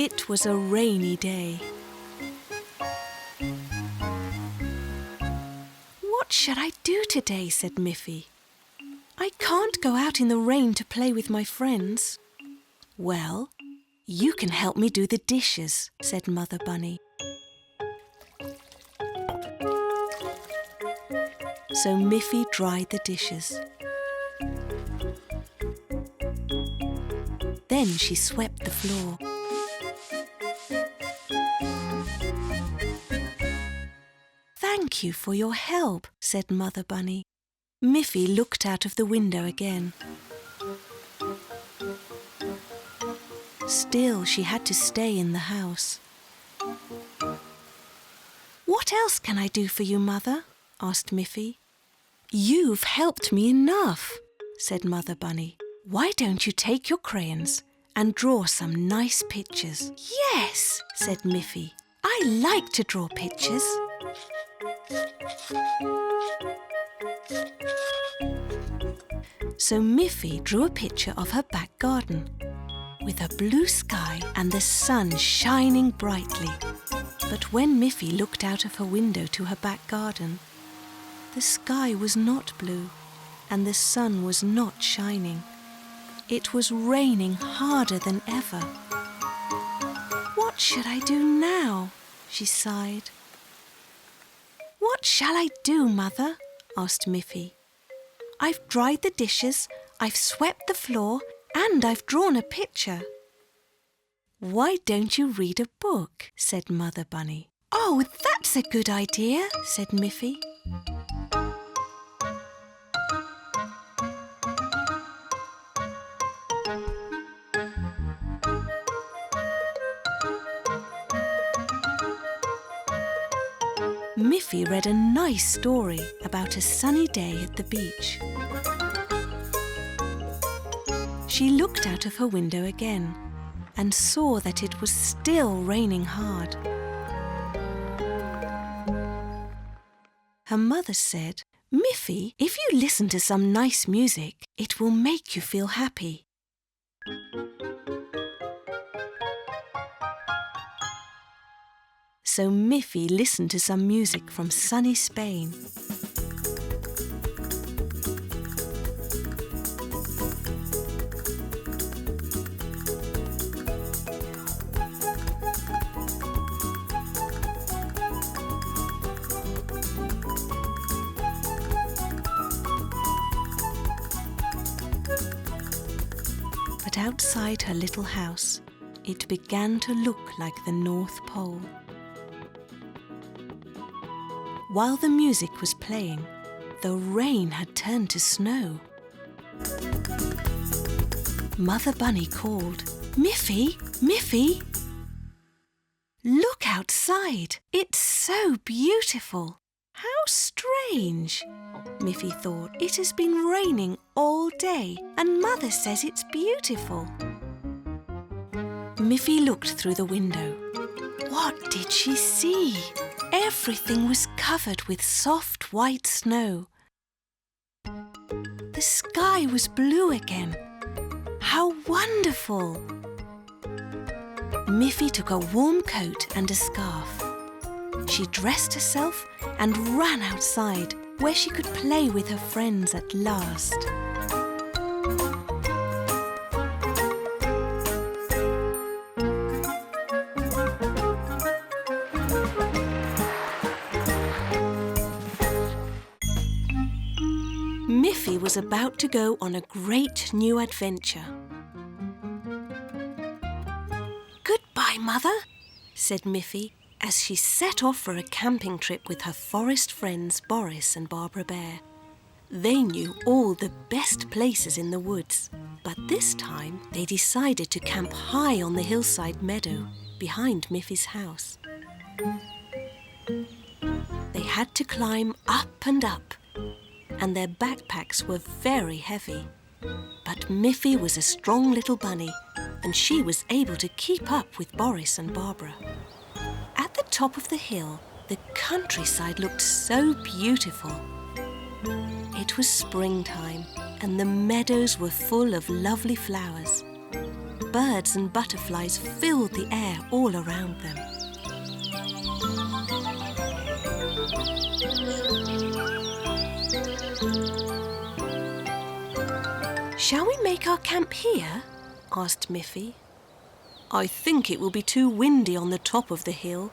It was a rainy day. "What should I do today?" said Miffy. "I can't go out in the rain to play with my friends." "Well, you can help me do the dishes," said Mother Bunny. So Miffy dried the dishes. Then she swept the floor. "Thank you for your help," said Mother Bunny. Miffy looked out of the window again. Still, she had to stay in the house. "What else can I do for you, Mother?" asked Miffy. "You've helped me enough," said Mother Bunny. "Why don't you take your crayons and draw some nice pictures?" "Yes," said Miffy. "I like to draw pictures." So Miffy drew a picture of her back garden with a blue sky and the sun shining brightly. But when Miffy looked out of her window to her back garden, the sky was not blue and the sun was not shining. It was raining harder than ever. "What should I do now?" she sighed. "What shall I do, Mother?" asked Miffy. "I've dried the dishes, I've swept the floor, and I've drawn a picture." "Why don't you read a book?" said Mother Bunny. "Oh, that's a good idea," said Miffy. Miffy read a nice story about a sunny day at the beach. She looked out of her window again and saw that it was still raining hard. Her mother said, "Miffy, if you listen to some nice music, it will make you feel happy." So Miffy listened to some music from sunny Spain. But outside her little house, it began to look like the North Pole. While the music was playing, the rain had turned to snow. Mother Bunny called, "Miffy, Miffy! Look outside! It's so beautiful!" "How strange," Miffy thought. "It has been raining all day and Mother says it's beautiful." Miffy looked through the window. What did she see? Everything was covered with soft white snow. The sky was blue again. How wonderful! Miffy took a warm coat and a scarf. She dressed herself and ran outside, where she could play with her friends at last. Miffy was about to go on a great new adventure. "Goodbye, Mother," said Miffy as she set off for a camping trip with her forest friends Boris and Barbara Bear. They knew all the best places in the woods, but this time they decided to camp high on the hillside meadow behind Miffy's house. They had to climb up and up, and their backpacks were very heavy. But Miffy was a strong little bunny, and she was able to keep up with Boris and Barbara. At the top of the hill, the countryside looked so beautiful. It was springtime, and the meadows were full of lovely flowers. Birds and butterflies filled the air all around them. "Shall we make our camp here?" asked Miffy. "I think it will be too windy on the top of the hill,"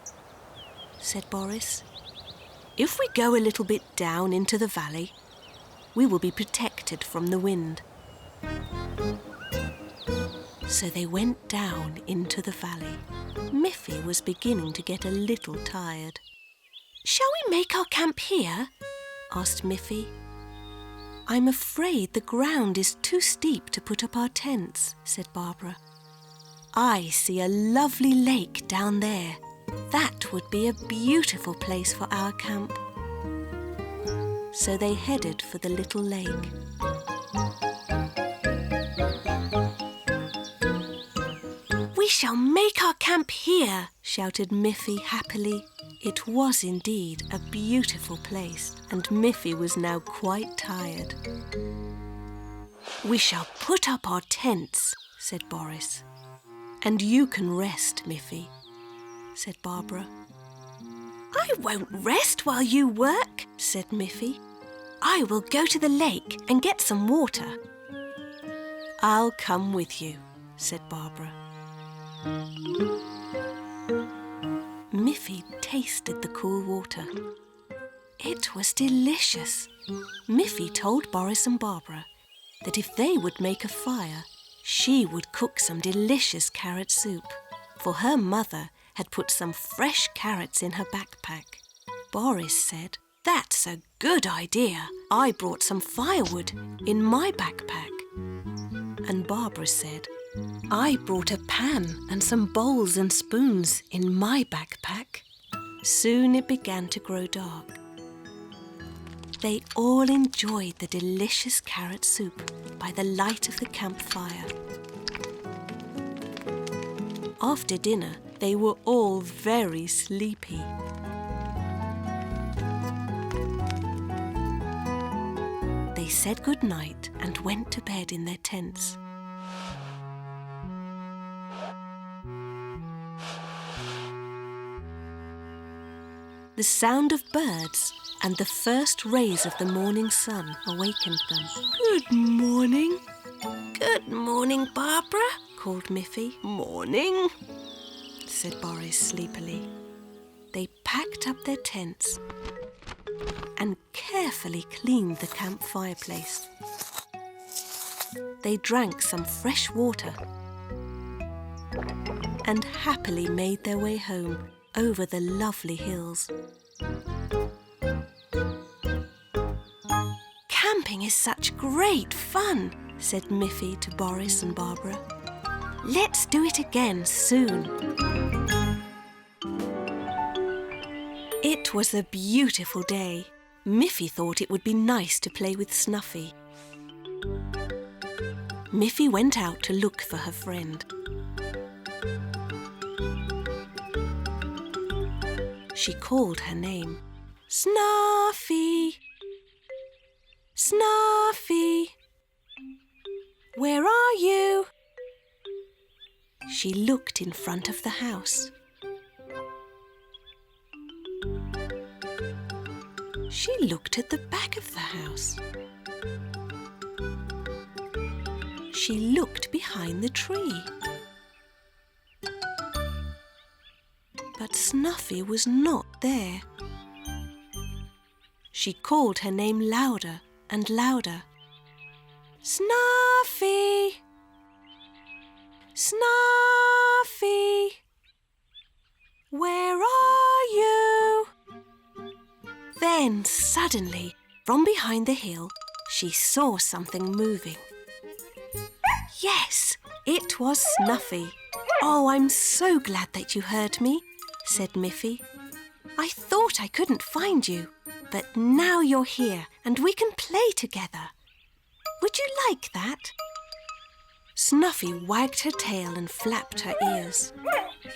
said Boris. "If we go a little bit down into the valley, we will be protected from the wind." So they went down into the valley. Miffy was beginning to get a little tired. "Shall we make our camp here?" asked Miffy. "I'm afraid the ground is too steep to put up our tents," said Barbara. "I see a lovely lake down there. That would be a beautiful place for our camp." So they headed for the little lake. "We shall make our camp here," shouted Miffy happily. It was indeed a beautiful place, and Miffy was now quite tired. "We shall put up our tents," said Boris. "And you can rest, Miffy," said Barbara. "I won't rest while you work," said Miffy. "I will go to the lake and get some water." "I'll come with you," said Barbara. Miffy tasted the cool water. It was delicious. Miffy told Boris and Barbara that if they would make a fire, she would cook some delicious carrot soup, for her mother had put some fresh carrots in her backpack. Boris said, "That's a good idea. I brought some firewood in my backpack." And Barbara said, "I brought a pan and some bowls and spoons in my backpack." Soon it began to grow dark. They all enjoyed the delicious carrot soup by the light of the campfire. After dinner, they were all very sleepy. They said good night and went to bed in their tents. The sound of birds and the first rays of the morning sun awakened them. "Good morning." "Good morning, Barbara," called Miffy. "Morning," said Boris sleepily. They packed up their tents and carefully cleaned the camp fireplace. They drank some fresh water and happily made their way home over the lovely hills. "Camping is such great fun," said Miffy to Boris and Barbara. "Let's do it again soon." It was a beautiful day. Miffy thought it would be nice to play with Snuffy. Miffy went out to look for her friend. She called her name. "Snuffy! Snuffy! Where are you?" She looked in front of the house. She looked at the back of the house. She looked behind the tree. But Snuffy was not there. She called her name louder and louder. "Snuffy! Snuffy! Where are you?" Then suddenly, from behind the hill, she saw something moving. Yes, it was Snuffy. "Oh, I'm so glad that you heard me," said Miffy. "I thought I couldn't find you, but now you're here and we can play together. Would you like that?" Snuffy wagged her tail and flapped her ears.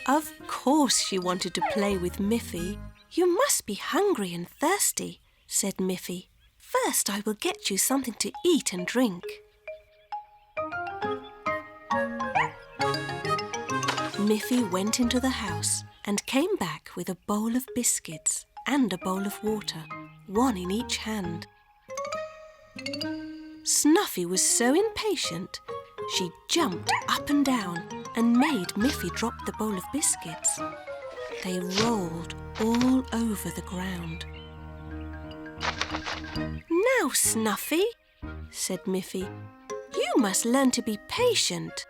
Of course she wanted to play with Miffy. "You must be hungry and thirsty," said Miffy. "First I will get you something to eat and drink." Miffy went into the house and came back with a bowl of biscuits and a bowl of water, one in each hand. Snuffy was so impatient, she jumped up and down and made Miffy drop the bowl of biscuits. They rolled all over the ground. "Now, Snuffy," said Miffy, "you must learn to be patient.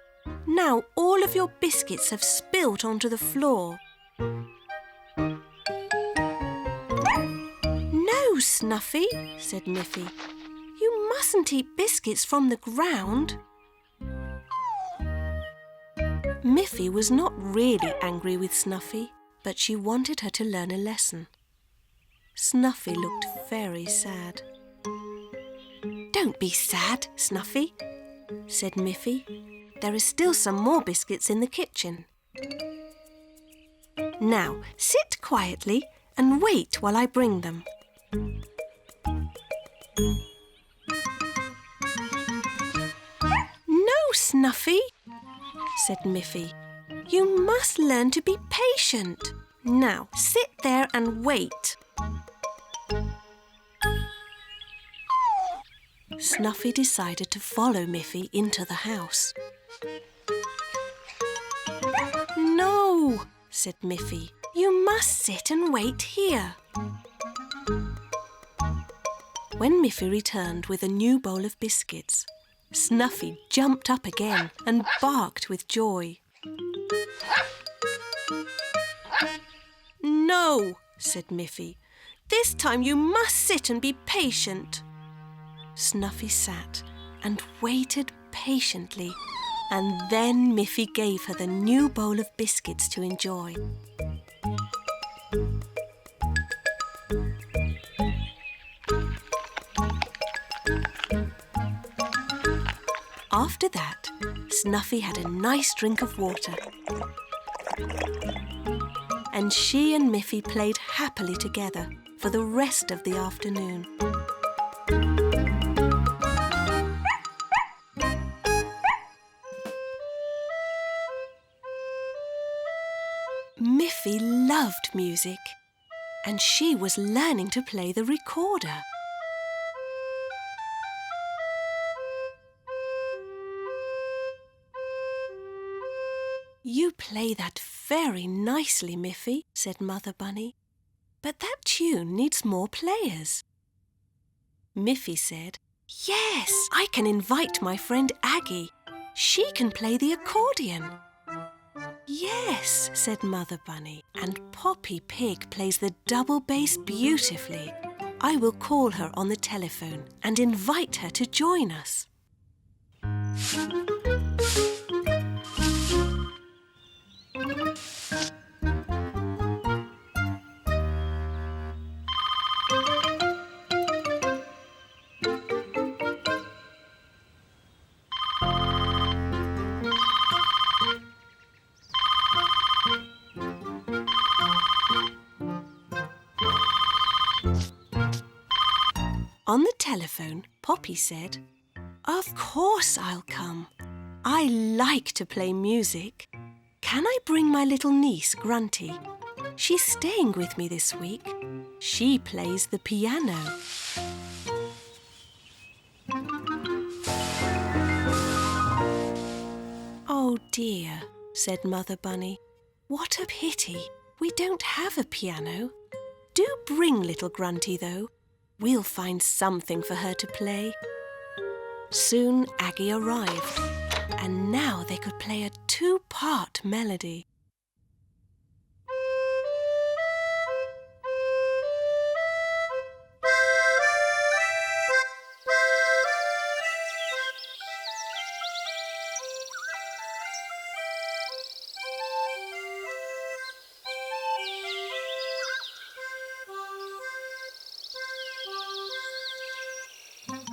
Now all of your biscuits have spilt onto the floor." "No, Snuffy," said Miffy. "You mustn't eat biscuits from the ground." Miffy was not really angry with Snuffy, but she wanted her to learn a lesson. Snuffy looked very sad. "Don't be sad, Snuffy," said Miffy. "There are still some more biscuits in the kitchen. Now sit quietly and wait while I bring them." "No, Snuffy," said Miffy. "You must learn to be patient. Now sit there and wait." Snuffy decided to follow Miffy into the house. "No," said Miffy. "You must sit and wait here." When Miffy returned with a new bowl of biscuits, Snuffy jumped up again and barked with joy. "No," said Miffy. "This time you must sit and be patient." Snuffy sat and waited patiently, and then Miffy gave her the new bowl of biscuits to enjoy. After that, Snuffy had a nice drink of water, and she and Miffy played happily together for the rest of the afternoon. Miffy loved music, and she was learning to play the recorder. "You play that very nicely, Miffy," said Mother Bunny. "But that tune needs more players." Miffy said, "Yes, I can invite my friend Aggie. She can play the accordion." "Yes," said Mother Bunny, "and Poppy Pig plays the double bass beautifully. I will call her on the telephone and invite her to join us." On the telephone, Poppy said, "Of course I'll come. I like to play music. Can I bring my little niece, Grunty? She's staying with me this week. She plays the piano." "Oh dear," said Mother Bunny. "What a pity. We don't have a piano. Do bring little Grunty, though. We'll find something for her to play." Soon Aggie arrived, and now they could play a two-part melody.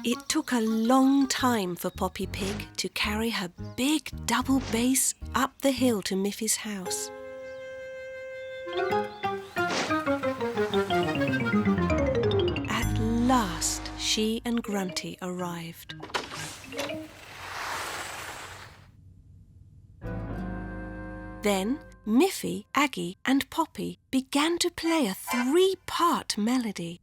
It took a long time for Poppy Pig to carry her big double bass up the hill to Miffy's house. At last, she and Grunty arrived. Then Miffy, Aggie and Poppy began to play a 3-part melody.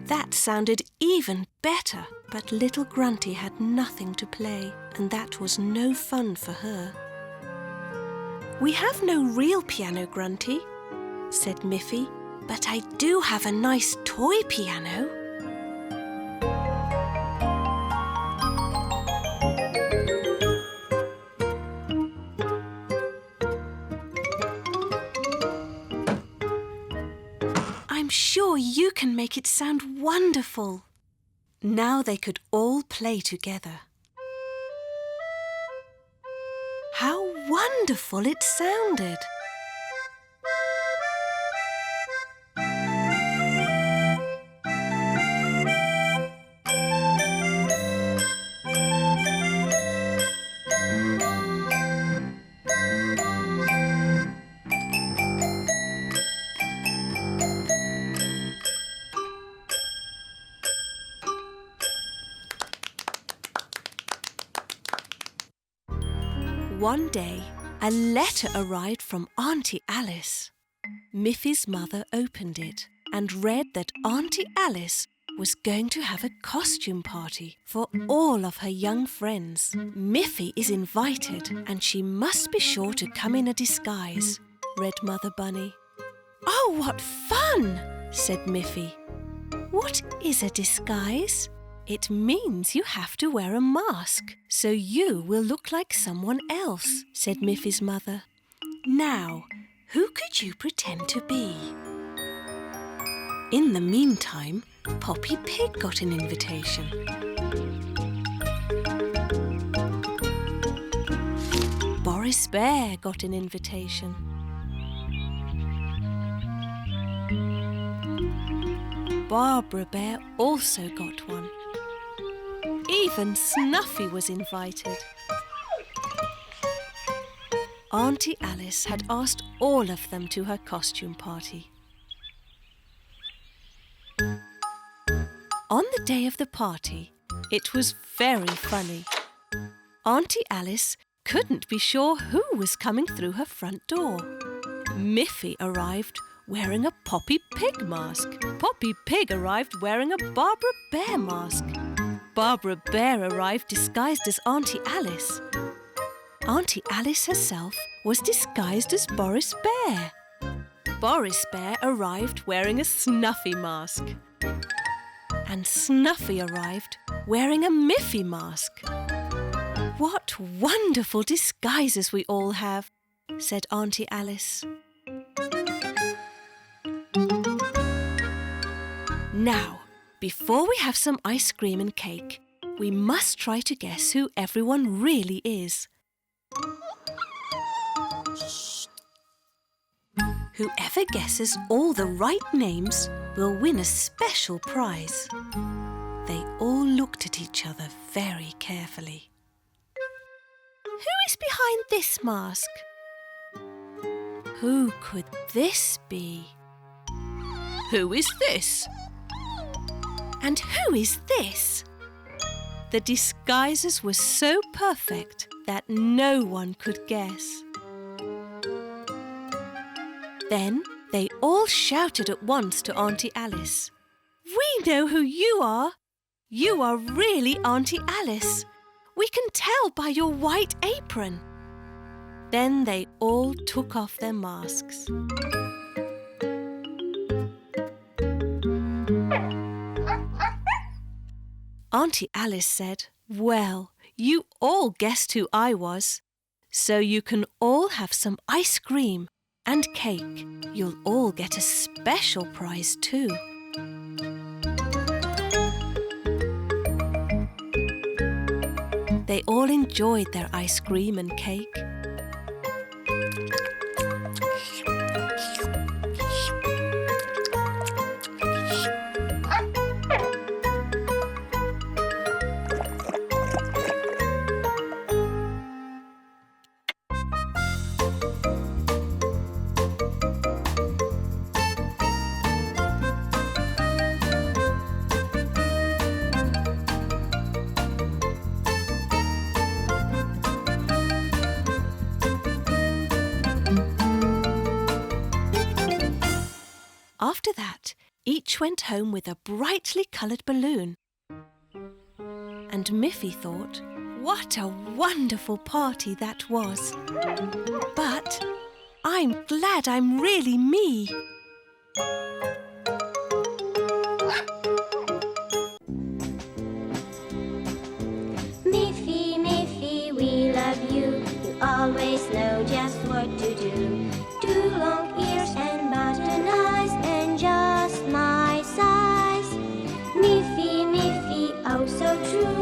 That sounded even better, but little Grunty had nothing to play, and that was no fun for her. "We have no real piano, Grunty," said Miffy, "but I do have a nice toy piano." "I'm sure you can make it sound wonderful." Now they could all play together. How wonderful it sounded! One day, a letter arrived from Auntie Alice. Miffy's mother opened it and read that Auntie Alice was going to have a costume party for all of her young friends. "Miffy is invited and she must be sure to come in a disguise," read Mother Bunny. "Oh, what fun!" said Miffy. "What is a disguise?" "It means you have to wear a mask, so you will look like someone else," said Miffy's mother. "Now, who could you pretend to be?" In the meantime, Poppy Pig got an invitation. Boris Bear got an invitation. Barbara Bear also got one. Even Snuffy was invited. Auntie Alice had asked all of them to her costume party. On the day of the party, it was very funny. Auntie Alice couldn't be sure who was coming through her front door. Miffy arrived wearing a Poppy Pig mask. Poppy Pig arrived wearing a Barbara Bear mask. Barbara Bear arrived disguised as Auntie Alice. Auntie Alice herself was disguised as Boris Bear. Boris Bear arrived wearing a Snuffy mask. And Snuffy arrived wearing a Miffy mask. "What wonderful disguises we all have," said Auntie Alice. Now, before we have some ice cream and cake, we must try to guess who everyone really is. Whoever guesses all the right names will win a special prize. They all looked at each other very carefully. Who is behind this mask? Who could this be? Who is this? And who is this? The disguises were so perfect that no one could guess. Then they all shouted at once to Auntie Alice. "We know who you are! You are really Auntie Alice! We can tell by your white apron!" Then they all took off their masks. Auntie Alice said, "Well, you all guessed who I was, so you can all have some ice cream and cake. You'll all get a special prize too." They all enjoyed their ice cream and cake. After that, each went home with a brightly coloured balloon. And Miffy thought, what a wonderful party that was. But I'm glad I'm really me. Miffy, Miffy, we love you. You always know just what to do. 2 long ears and button eyes and just my size. Miffy, Miffy, oh so true.